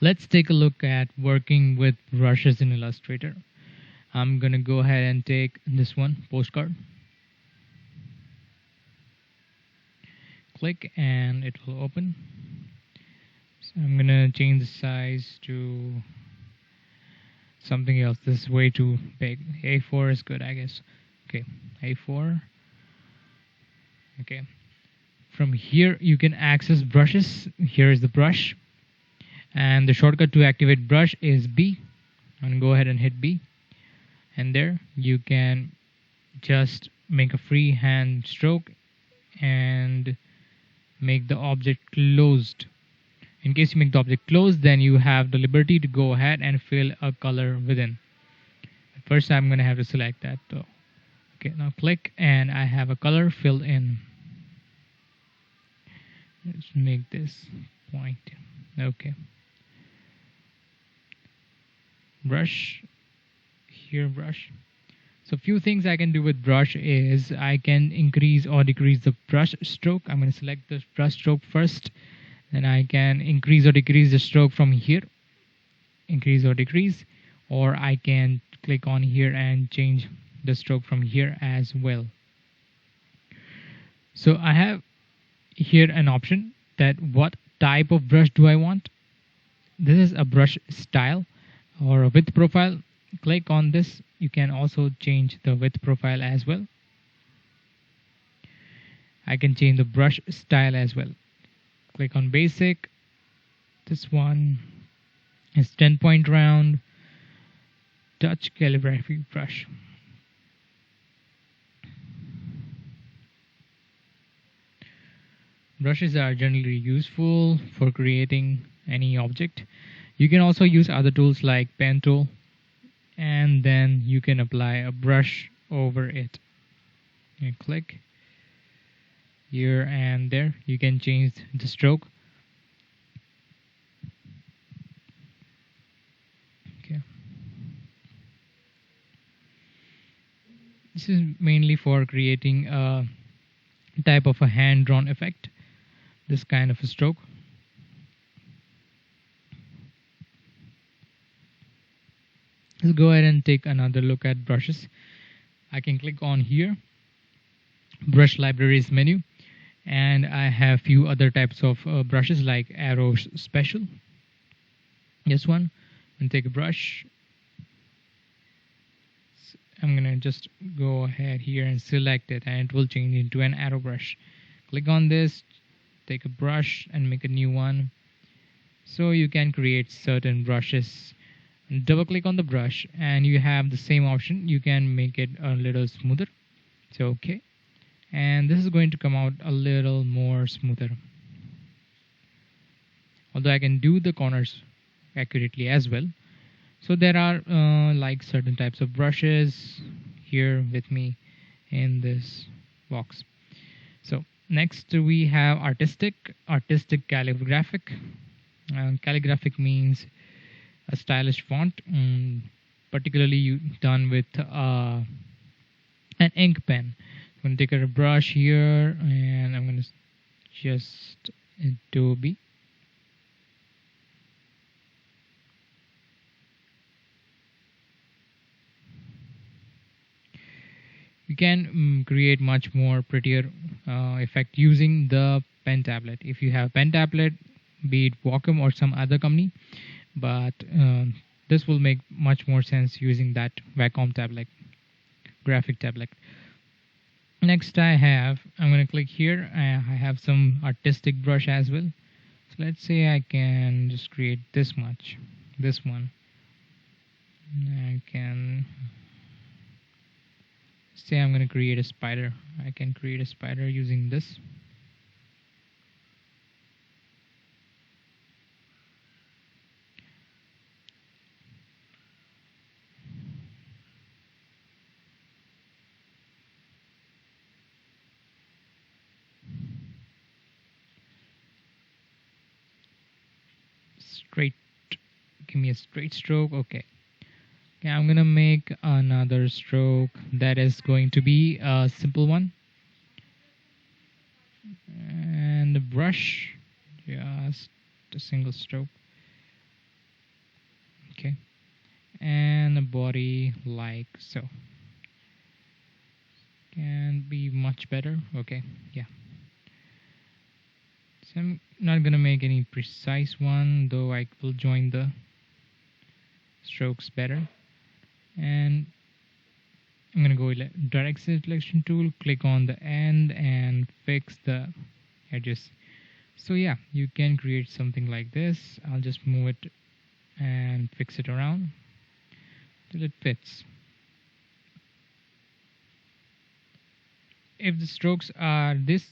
Let's take a look at working with brushes in Illustrator. I'm gonna go ahead and take this one, postcard. Click and it will open. So I'm gonna change the size to something else. This is way too big. A4 is good, I guess. Okay, A4. Okay. From here, you can access brushes. Here is the brush. And the shortcut to activate brush is B. And go ahead and hit B. And there, you can just make a freehand stroke and make the object closed. In case you make the object closed, then you have the liberty to go ahead and fill a color within. First, I'm going to have to select that though. Okay, now click and I have a color filled in. Let's make this point. Okay. Brush. Here, brush. So few things I can do with brush is I can increase or decrease the brush stroke. I'm going to select the brush stroke first. Then I can increase or decrease the stroke from here. Increase or decrease. Or I can click on here and change the stroke from here as well. So I have here an option that what type of brush do I want. This is a brush style or a width profile. Click on this. You can also change the width profile as well. I can change the brush style as well. Click on basic. This one is 10-point round touch calligraphy brush. Brushes are generally useful for creating any object. You can also use other tools like pen tool, and then you can apply a brush over it. You click here and there. You can change the stroke. Okay. This is mainly for creating a type of a hand-drawn effect. This kind of a stroke. Let's go ahead and take another look at brushes. I can click on here, brush libraries menu, and I have few other types of brushes like arrow special. This one, and take a brush. I'm gonna just go ahead here and select it, and it will change into an arrow brush. Click on this, take a brush and make a new one. So you can create certain brushes. Double click on the brush and you have the same option. You can make it a little smoother. So okay, and this is going to come out a little more smoother, although I can do the corners accurately as well. So there are like certain types of brushes here with me in this box. So next we have artistic calligraphic. Calligraphic means a stylish font, particularly done with an ink pen. I'm going to take a brush here and I'm going to just Adobe. You can create much more prettier effect using the pen tablet. If you have pen tablet, be it Wacom or some other company, but this will make much more sense using that Wacom tablet, graphic tablet. Next I'm going to click here. I have some artistic brush as well. So let's say I can just create this much, this one. I can say I'm going to create a spider. I can create a spider using this. Straight, give me a straight stroke. Okay. Okay, I'm gonna make another stroke that is going to be a simple one, and the brush, just a single stroke. Okay, and the body like so. Can be much better. Okay, yeah. So I'm not gonna make any precise one, though I will join the strokes better. And I'm gonna go direct selection tool, click on the end and fix the edges. So yeah, you can create something like this. I'll just move it and fix it around till it fits. If the strokes are this,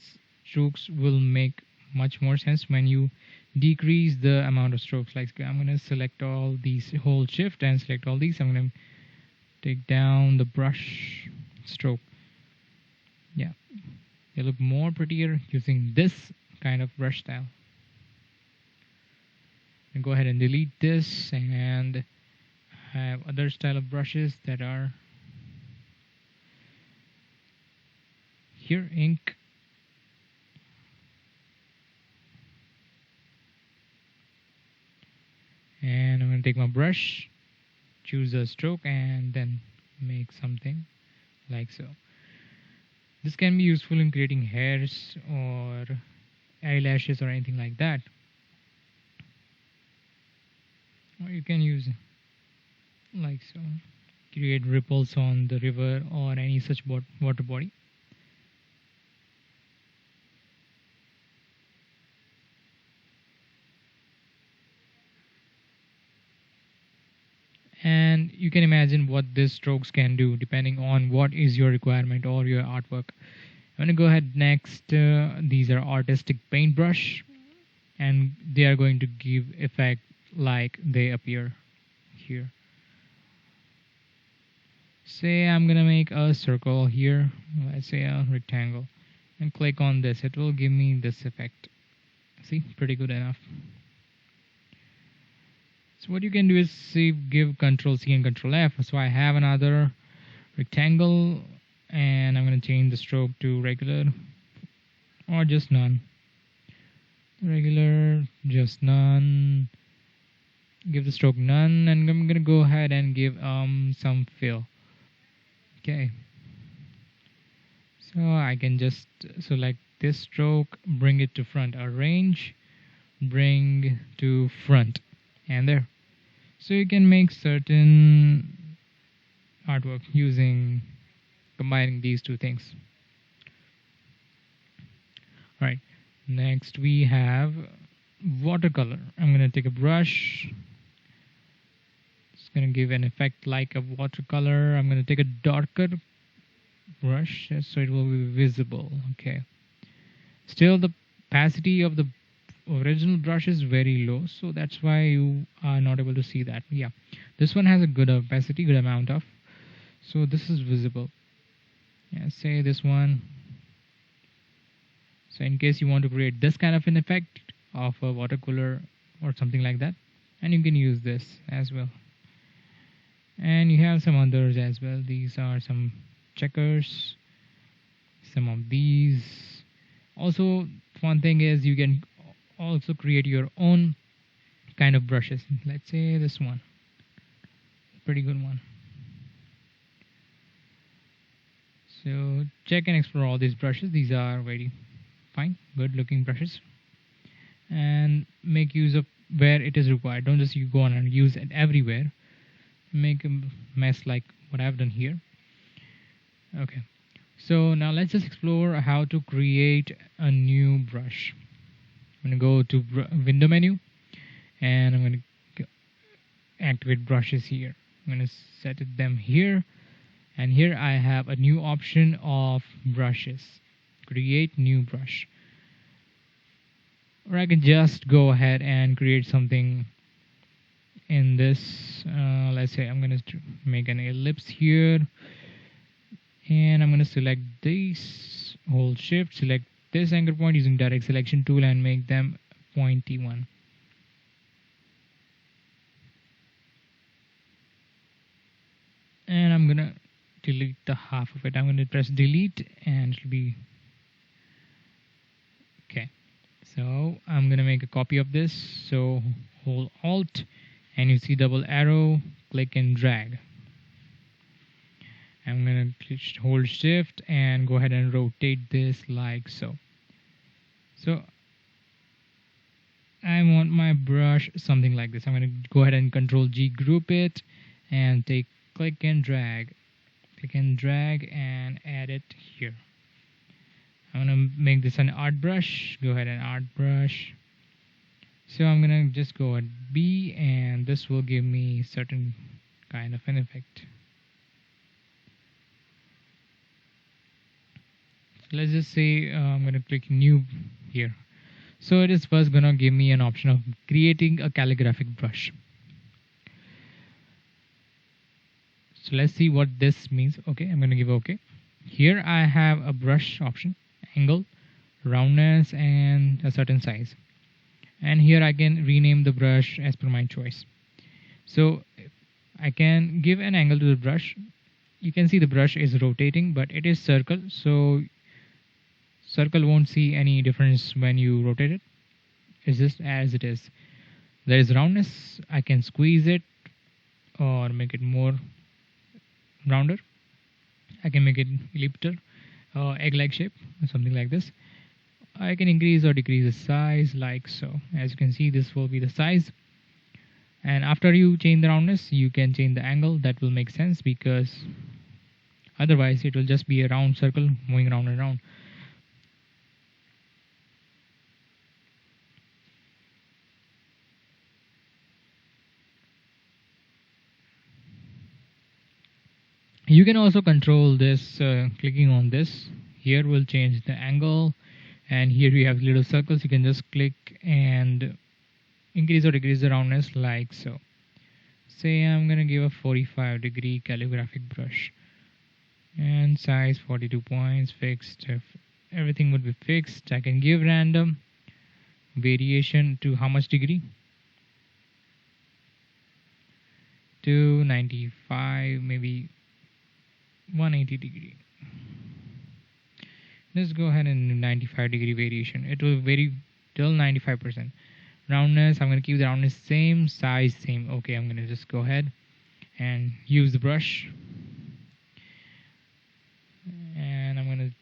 strokes will make much more sense when you decrease the amount of strokes. Like I'm going to select all these, hold shift and select all these. I'm going to take down the brush stroke. Yeah, they look more prettier using this kind of brush style. And go ahead and delete this and have other style of brushes that are here, ink. And I'm going to take my brush, choose a stroke, and then make something like so. This can be useful in creating hairs or eyelashes or anything like that. Or you can use like so, create ripples on the river or any such water body. And you can imagine what these strokes can do depending on what is your requirement or your artwork. I'm going to go ahead next. These are artistic paintbrush, and they are going to give effect like they appear here. Say I'm going to make a circle here, let's say a rectangle, and click on this. It will give me this effect. See, pretty good enough. So what you can do is give Control C and Control F. So I have another rectangle, and I'm going to change the stroke to regular or just none. Regular, just none. Give the stroke none, and I'm going to go ahead and give some fill. Okay. So I can just select this stroke, bring it to front, arrange, bring to front, and there. So you can make certain artwork using combining these two things. Alright, next we have watercolor. I'm going to take a brush. It's going to give an effect like a watercolor. I'm going to take a darker brush so it will be visible. Okay. Still, the opacity of the original brush is very low, so that's why you are not able to see that. Yeah, this one has a good opacity, good amount of, so this is visible. Yeah, say this one. So in case you want to create this kind of an effect of a watercolor or something like that, and you can use this as well. And you have some others as well. These are some checkers, some of these. Also, one thing is you can also create your own kind of brushes. Let's say this one, pretty good one. So check and explore all these brushes. These are very fine, good looking brushes, and make use of where it is required. Don't just you go on and use it everywhere. Make a mess like what I've done here. Okay, so now let's just explore how to create a new brush. I'm going to go to window menu, and I'm going to activate brushes here. I'm going to set them here, and here I have a new option of brushes. Create new brush. Or I can just go ahead and create something in this. Let's say I'm going to make an ellipse here, and I'm going to select these, hold shift, select this anchor point using direct selection tool and make them pointy one. And I'm gonna delete the half of it. I'm gonna press delete and it'll be okay. So I'm gonna make a copy of this. So hold Alt and you see double arrow, click and drag. I'm gonna hold shift and go ahead and rotate this like so. So I want my brush something like this. I'm gonna go ahead and Control G, group it, and take click and drag and add it here. I'm gonna make this an art brush. Go ahead and art brush. So I'm gonna just go at B, and this will give me certain kind of an effect. So let's just say I'm gonna click new here. So it is first gonna give me an option of creating a calligraphic brush. So let's see what this means. Okay, I'm gonna give OK. Here I have a brush option, angle, roundness, and a certain size. And here I can rename the brush as per my choice. So I can give an angle to the brush. You can see the brush is rotating, but it is circle, so circle won't see any difference when you rotate it. It's just as it is. There is roundness. I can squeeze it or make it more rounder. I can make it elliptical, egg-like shape, or something like this. I can increase or decrease the size like so. As you can see, this will be the size. And after you change the roundness, you can change the angle. That will make sense, because otherwise it will just be a round circle moving round and round. You can also control this clicking on this. Here will change the angle, and here we have little circles. You can just click and increase or decrease the roundness like so. Say I'm gonna give a 45-degree calligraphic brush, and size 42 points, fixed. If everything would be fixed, I can give random variation to how much degree? To 95, maybe 180 degree. Let's go ahead and do 95-degree variation. It will vary till 95%. Roundness, I'm going to keep the roundness same, size same. Okay, I'm going to just go ahead and use the brush. And I'm going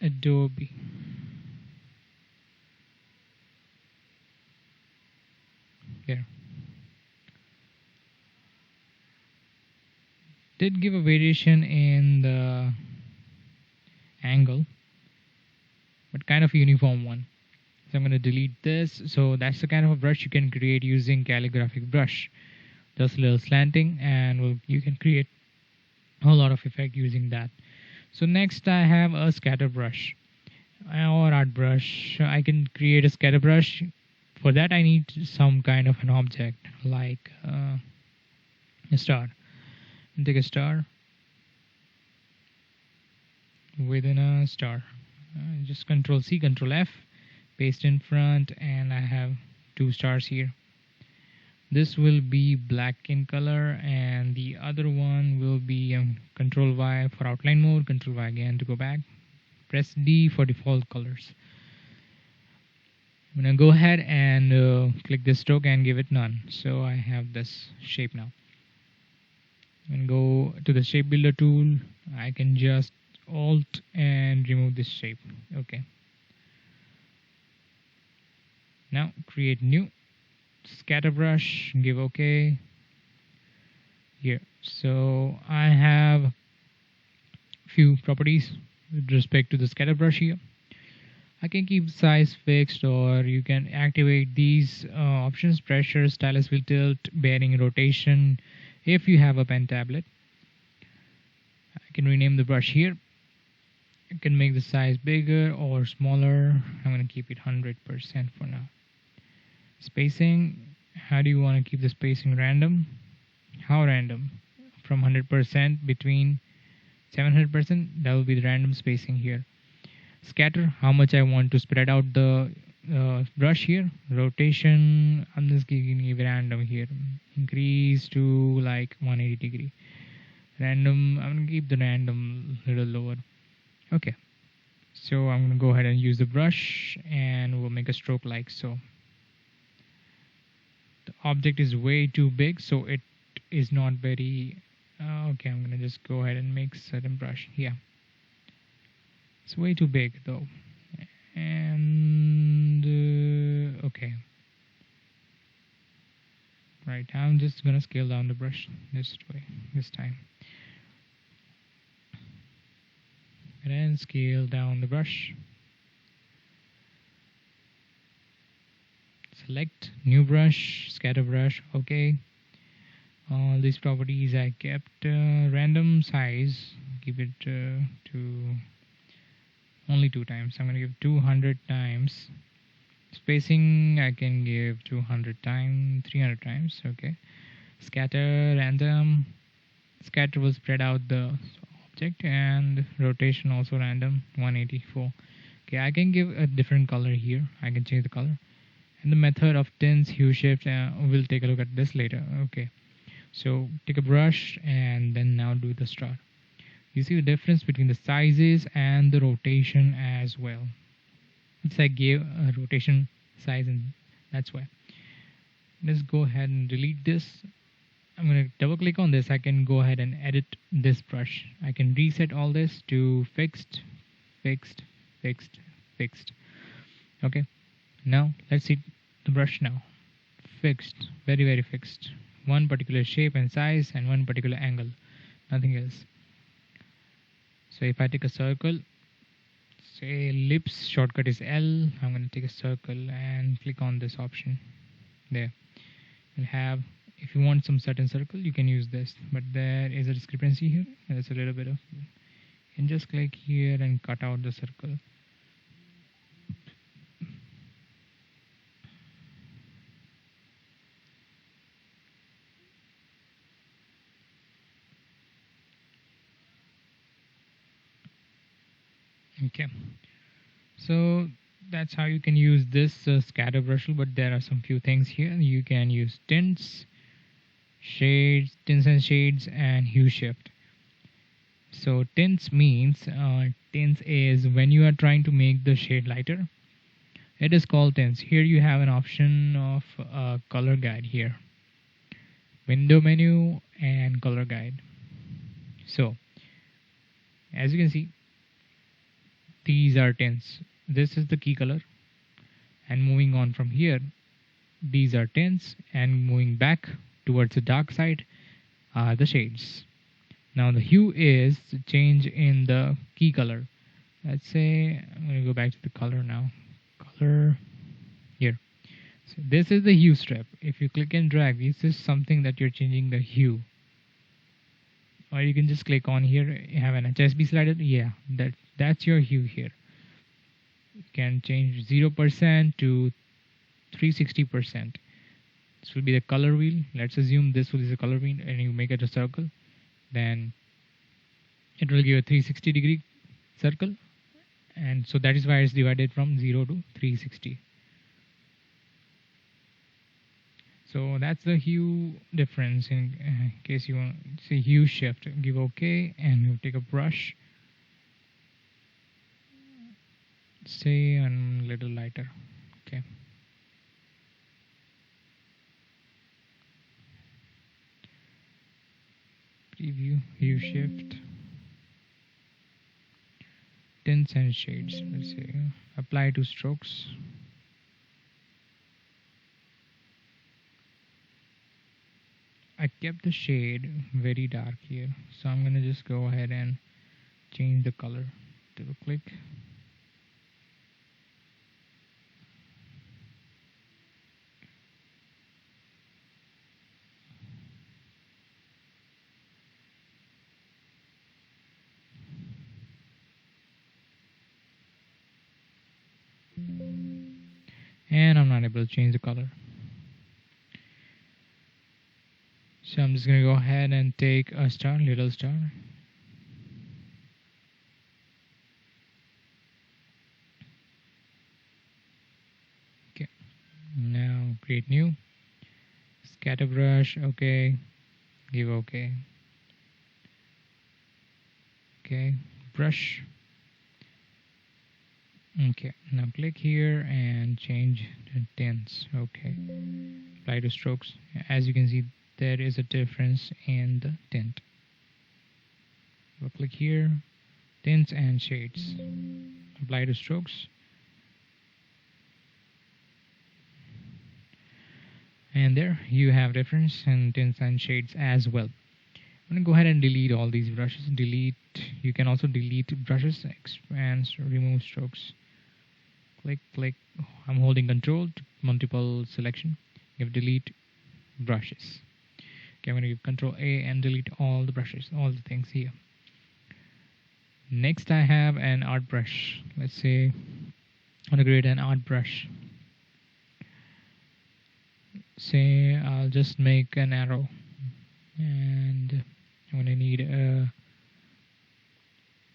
to Adobe. There. Did give a variation in the angle, but kind of a uniform one. So I'm going to delete this. So that's the kind of a brush you can create using calligraphic brush. Just a little slanting, and you can create a whole lot of effect using that. So next I have a scatter brush or art brush. I can create a scatter brush. For that I need some kind of an object, like a star. Take a star within a star. Just Control C, Control F, paste in front, and I have 2 stars here. This will be black in color, and the other one will be Control Y for outline mode, Control Y again to go back. Press D for default colors. I'm gonna go ahead and click this stroke and give it none. So I have this shape now. And go to the shape builder tool. I can just alt and remove this shape. Okay. Now create new scatter brush, give OK here. So I have few properties with respect to the scatter brush here. I can keep size fixed, or you can activate these options: pressure, stylus wheel tilt, bearing, rotation. If you have a pen tablet, I can rename the brush here. I can make the size bigger or smaller. I'm going to keep it 100% for now. Spacing, how do you want to keep the spacing? Random. How random? From 100% between 700%, that will be the random spacing here. Scatter, how much I want to spread out the brush here. Rotation, I'm just giving you random here. Increase to like 180 degree. Random, I'm going to keep the random a little lower. Okay. So I'm going to go ahead and use the brush, and we'll make a stroke like so. object is way too big, so it is not very okay. I'm gonna just go ahead and make certain brush. Yeah, it's way too big though. And okay, right, I'm just gonna scale down the brush this way this time, and then scale down the brush. Select new brush, scatter brush. Okay, all these properties I kept. Random size, give it to only 2 times. I'm gonna give 200 times. Spacing I can give 200 times, 300 times. Okay, scatter random. Scatter will spread out the object, and rotation also random, 184. Okay, I can give a different color here. I can change the color. And the method of tints, hue shifts, we'll take a look at this later. Okay, so take a brush and then now do the start. You see the difference between the sizes and the rotation as well. It's I gave a rotation size, and that's why. Let's go ahead and delete this. I'm going to double click on this. I can go ahead and edit this brush. I can reset all this to fixed, fixed, fixed, fixed. Okay, now let's see the brush now. Fixed, very, very fixed. One particular shape and size and one particular angle, nothing else. So if I take a circle, say ellipse, shortcut is L. I'm going to take a circle and click on this option. There. You'll have, if you want some certain circle, you can use this. But there is a discrepancy here. There's a little bit of. You can just click here and cut out the circle. Okay. So that's how you can use this scatter brush tool, but there are some few things here. You can use tints, shades, tints and shades, and hue shift. So tints means tints is when you are trying to make the shade lighter. It is called tints. Here you have an option of color guide here, window menu and color guide. So as you can see, these are tints. This is the key color, and moving on from here, these are tints, and moving back towards the dark side are the shades. Now the hue is the change in the key color. Let's say I'm going to go back to the color now. Color here. So this is the hue strip. If you click and drag, this is something that you're changing the hue. Or you can just click on here. You have an HSB slider. Yeah, that's your hue here. You can change 0% to 360%. This will be the color wheel. Let's assume this is a color wheel, and you make it a circle. Then it will give a 360-degree circle, and so that is why it's divided from 0 to 360. So that's the hue difference. In case you want to see hue shift, give OK, and you take a brush, say a little lighter. Okay. Preview, hue shift, tints and shades. Let's say apply to strokes. I kept the shade very dark here, so I'm gonna just go ahead and change the color. Double click. And I'm not able to change the color. So I'm just going to go ahead and take a star, little star. Okay. Now create new. Scatter brush, okay. Give okay. Okay. Brush. Okay, now click here and change the tints. Okay, apply to strokes. As you can see, there is a difference in the tint. So click here, tints and shades. Apply to strokes. And there you have difference in tints and shades as well. I'm gonna go ahead and delete all these brushes. Delete. You can also delete brushes, expand, remove strokes. Click, click. I'm holding Control to multiple selection. Give delete brushes. Okay, I'm gonna give Control A and delete all the brushes, all the things here. Next, I have an art brush. Let's say I want to create an art brush. Say I'll just make an arrow, and I'm gonna need a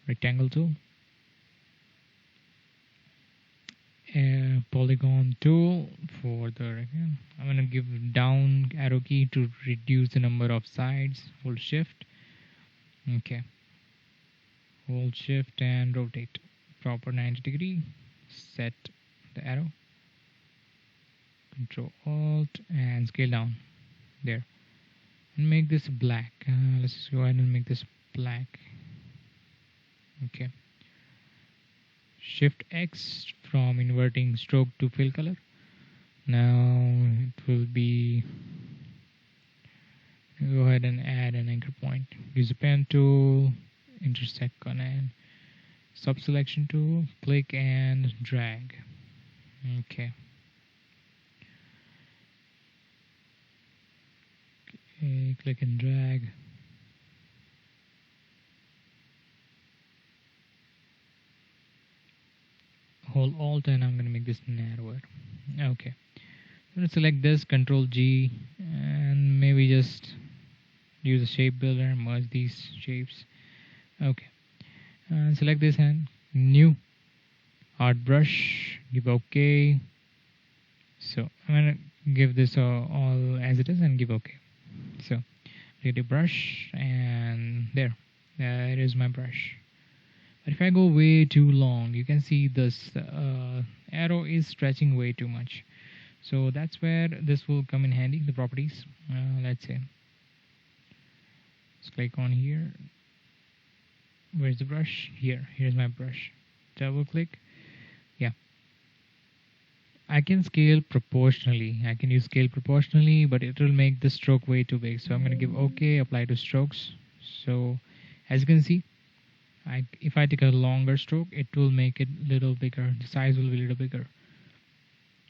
rectangle tool, a polygon tool for the. I'm gonna give down arrow key to reduce the number of sides. Hold Shift. Okay. Hold Shift and rotate. Proper 90-degree. Set the arrow. Control Alt and scale down. There. And make this black. Let's just go ahead and make this black. Okay. Shift X from inverting stroke to fill color. Now it will be. Go ahead and add an anchor point. Use a pen tool. Intersect on an subselection tool. Click and drag. Okay. Okay, click and drag. Hold Alt and I'm going to make this narrower. Okay. I'm going to select this, Control G, and maybe just use a shape builder, merge these shapes. Okay. Select this and new art brush, give OK. So I'm going to give this all as it is and give OK. So get a brush and there is my brush. But if I go way too long, you can see this arrow is stretching way too much. So that's where this will come in handy, the properties. Let's say, let's click on here. Where's the brush? Here's my brush. Double click. Yeah. I can scale proportionally. I can use scale proportionally, but it will make the stroke way too big. So I'm going to give OK, apply to strokes. So as you can see, if I take a longer stroke, it will make it a little bigger. The size will be a little bigger.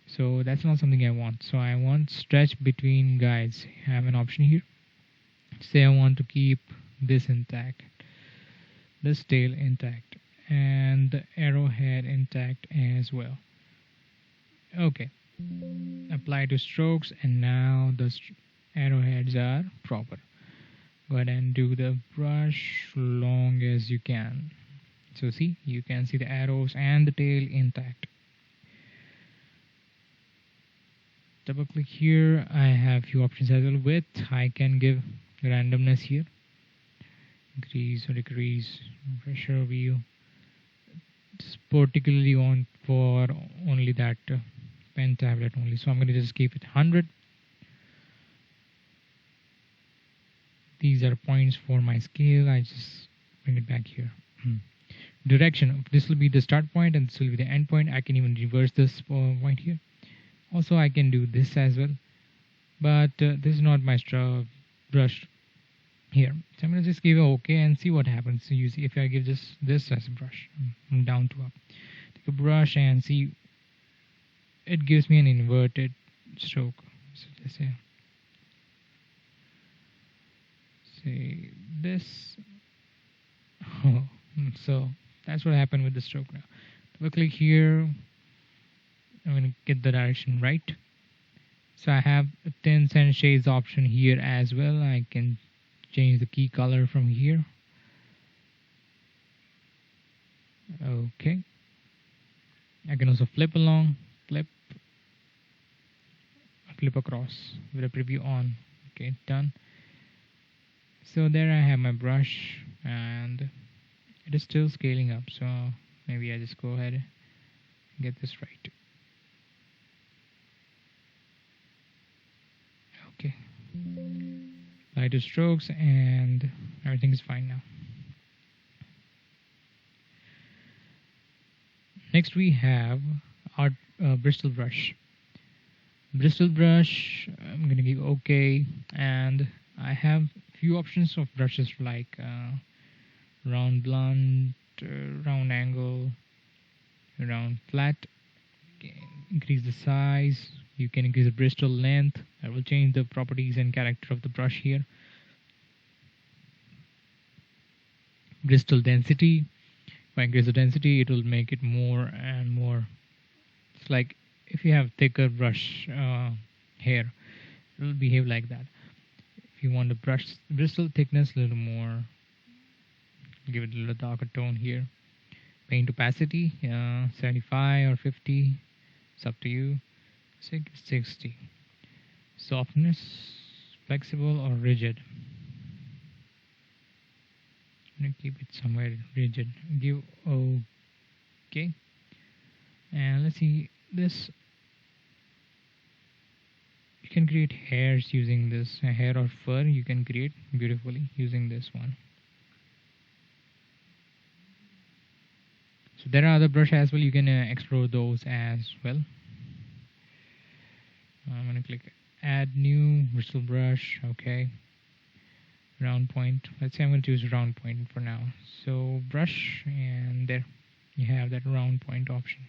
So that's not something I want. So I want stretch between guides. I have an option here. Say I want to keep this intact, this tail intact, and the arrowhead intact as well. Okay. Apply to strokes, and now the arrowheads are proper. Go ahead and do the brush long as you can. So see, you can see the arrows and the tail intact. Double click here. I have few options as well. Width, I can give randomness here. Increase or decrease. Pressure view. It's particularly on for only that pen tablet only. So I'm going to just keep it 100. These are points for my scale. I just bring it back here. Direction. This will be the start point and this will be the end point. I can even reverse this point here. Also, I can do this as well. But this is not my brush here. So I'm going to just give it OK and see what happens. So you see, if I give this as a brush, from down to up. Take a brush and see. It gives me an inverted stroke. So just say this. Oh, so that's what happened with the stroke now. Double click here. I'm going to get the direction right. So I have a tints and shades option here as well. I can change the key color from here. Okay. I can also flip along, flip across with a preview on. Okay, done. So there I have my brush and it is still scaling up. So maybe I just go ahead get this right. Okay. Lighter strokes and everything is fine now. Next we have our Bristol brush. Bristol brush, I'm gonna give OK, and I have few options of brushes like round blunt, round angle, round flat. Increase the size. You can increase the bristle length. I will change the properties and character of the brush here. Bristle density. If I increase the density, it will make it more and more. It's like if you have thicker brush hair, it will behave like that. If you want the brush bristle thickness a little more, give it a little darker tone here. Paint opacity, 75 or 50. It's up to you. 60. Softness, flexible or rigid. I'm gonna keep it somewhere rigid. Give OK. And let's see this. You can create hairs using this. A hair or fur you can create beautifully using this one. So there are other brushes as well. You can explore those as well. I'm gonna click add new bristle brush. Okay. Round point. Let's say I'm going to choose round point for now. So brush, and there you have that round point option.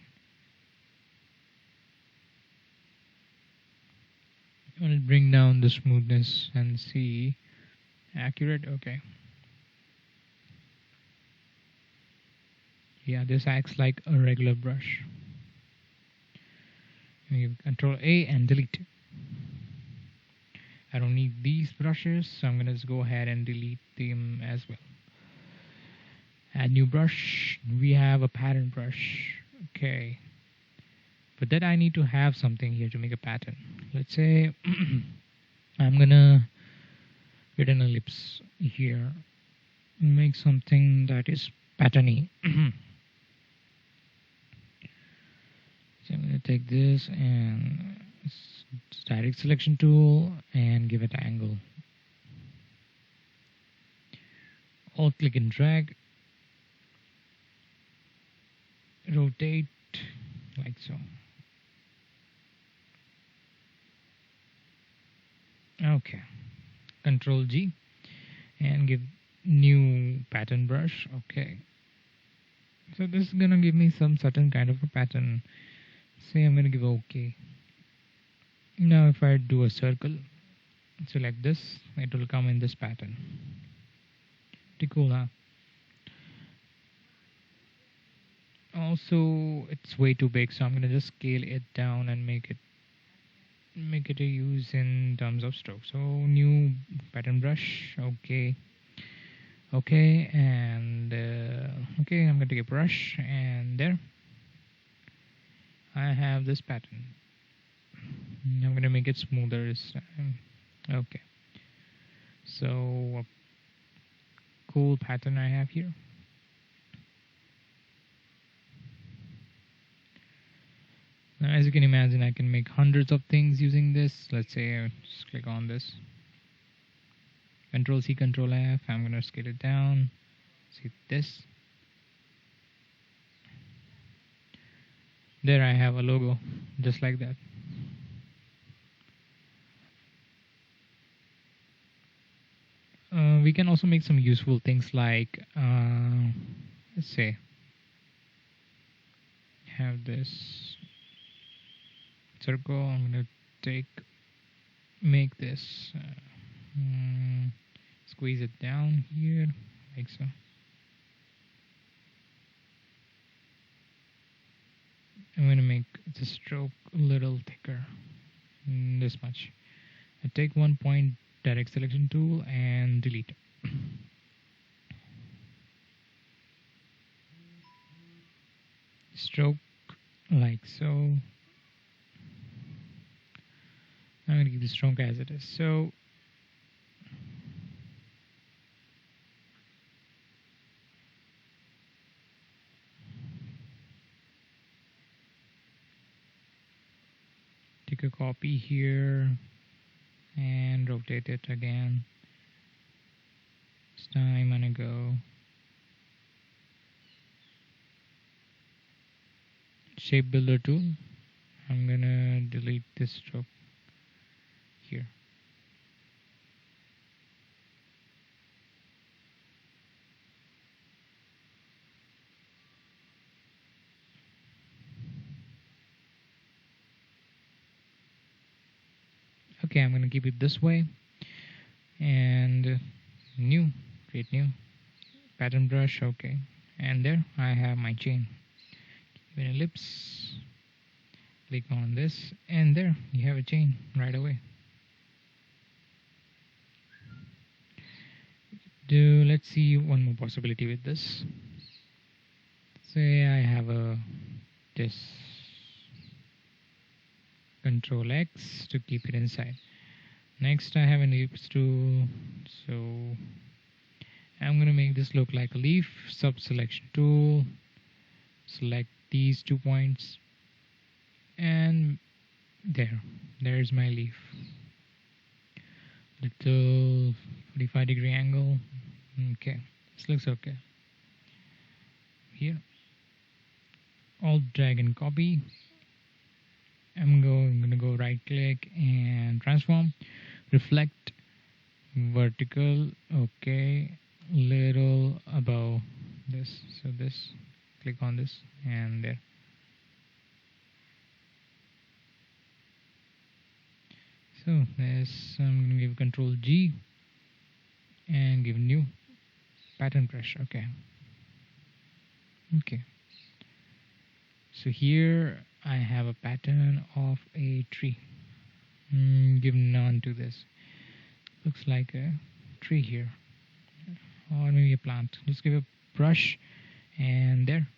I'm going to bring down the smoothness and see accurate. Okay. Yeah, this acts like a regular brush. You Control A and delete. I don't need these brushes, so I'm gonna just go ahead and delete them as well. Add new brush. We have a pattern brush. Okay. But then I need to have something here to make a pattern. Let's say I'm gonna get an ellipse here. Make something that is patterny. So I'm gonna take this and direct selection tool and give it angle. Alt click and drag. Rotate like so. Okay. Control G and give new pattern brush. Okay. So this is gonna give me some certain kind of a pattern. Say I'm gonna give OK. Now if I do a circle, select this, it will come in this pattern. Pretty cool, huh? Also, it's way too big, so I'm gonna just scale it down and make it a use in terms of stroke. So new pattern brush. Okay. Okay, and okay, I'm gonna take a brush, and there I have this pattern. I'm gonna make it smoother this time. Okay, so a cool pattern I have here. Now, as you can imagine, I can make hundreds of things using this. Let's say I just click on this. Control C, Control F. I'm gonna scale it down. See this. There I have a logo, just like that. We can also make some useful things like, let's say, have this circle. I'm gonna make this, squeeze it down here, like so. I'm gonna make the stroke a little thicker, this much. I take one point, direct selection tool, and delete. Stroke like so. I'm going to keep the stroke as it is. So take a copy here and rotate it again. This time I'm gonna go shape builder tool. I'm gonna delete this stroke here. Okay, I'm gonna keep it this way, and new, create new pattern brush. Okay, and there I have my chain. Give an ellipse, click on this, and there you have a chain right away. Let's see one more possibility with this. Say I have this Control X to keep it inside. Next I have an ellipse tool, so I'm gonna make this look like a leaf. Sub selection tool, select these 2 points, and there's my leaf. Little 45-degree angle. Okay, this looks okay. Here, Alt drag and copy. I'm gonna go right click and transform, reflect, vertical. Okay, little above this. So this, click on this, and there. So this, I'm gonna give Control G and give new pattern brush. Okay. So here I have a pattern of a tree. Give none to this. Looks like a tree here, or maybe a plant. Just give a brush, and there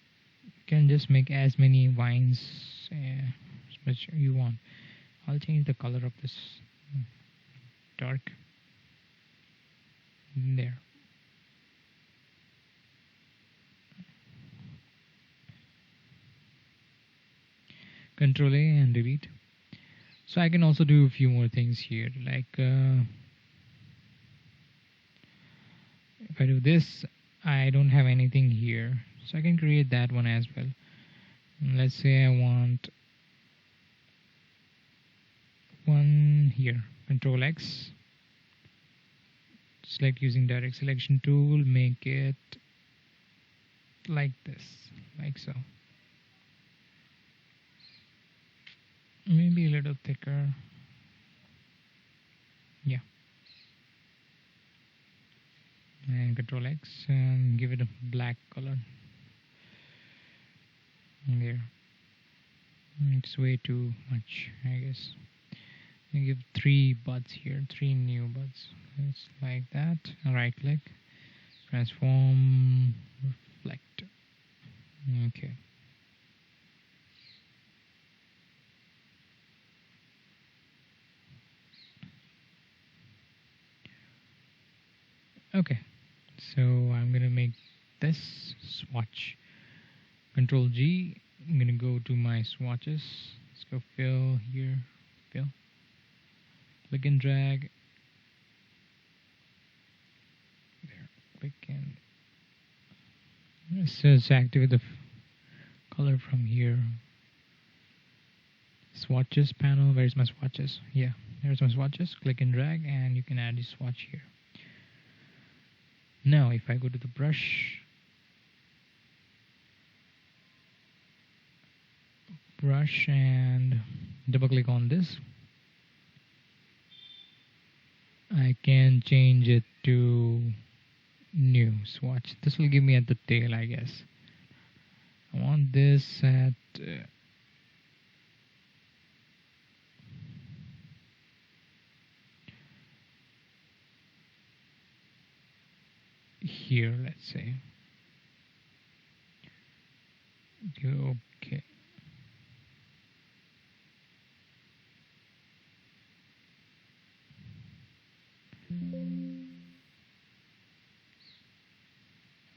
you can just make as many vines as much you want. I'll change the color of this dark. There. Control A and delete. So I can also do a few more things here, like if I do this, I don't have anything here, so I can create that one as well. Let's say I want one here. Control X, select using direct selection tool, make it like this, like so. Maybe a little thicker. Yeah. And Control X and give it a black color. There. It's way too much, I guess. I give 3 buds here, 3 new buds. It's like that. Right click, transform, reflect. Okay. Okay, so I'm gonna make this swatch. Control G. I'm gonna go to my swatches. Let's go fill here, fill. Click and drag. There, click and let's activate the color from here. Swatches panel. Where's my swatches? Yeah, there's my swatches. Click and drag, and you can add a swatch here. Now, if I go to the brush, and double click on this, I can change it to new swatch. This will give me at the tail, I guess. I want this at here, let's say. Okay.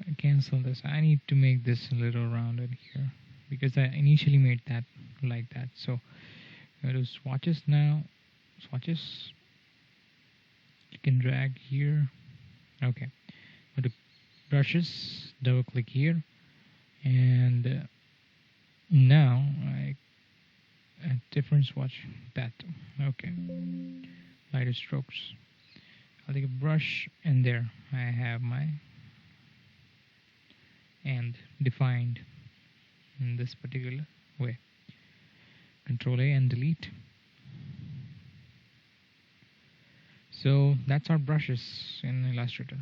I cancel this. I need to make this a little rounded here because I initially made that like that. So Go to swatches now. Swatches. You can drag here. Okay. Go to brushes. Double click here. And now a different swatch. That. Okay. Lighter strokes. I'll take a brush, and there I have my and defined in this particular way. Control A and delete. So that's our brushes in Illustrator.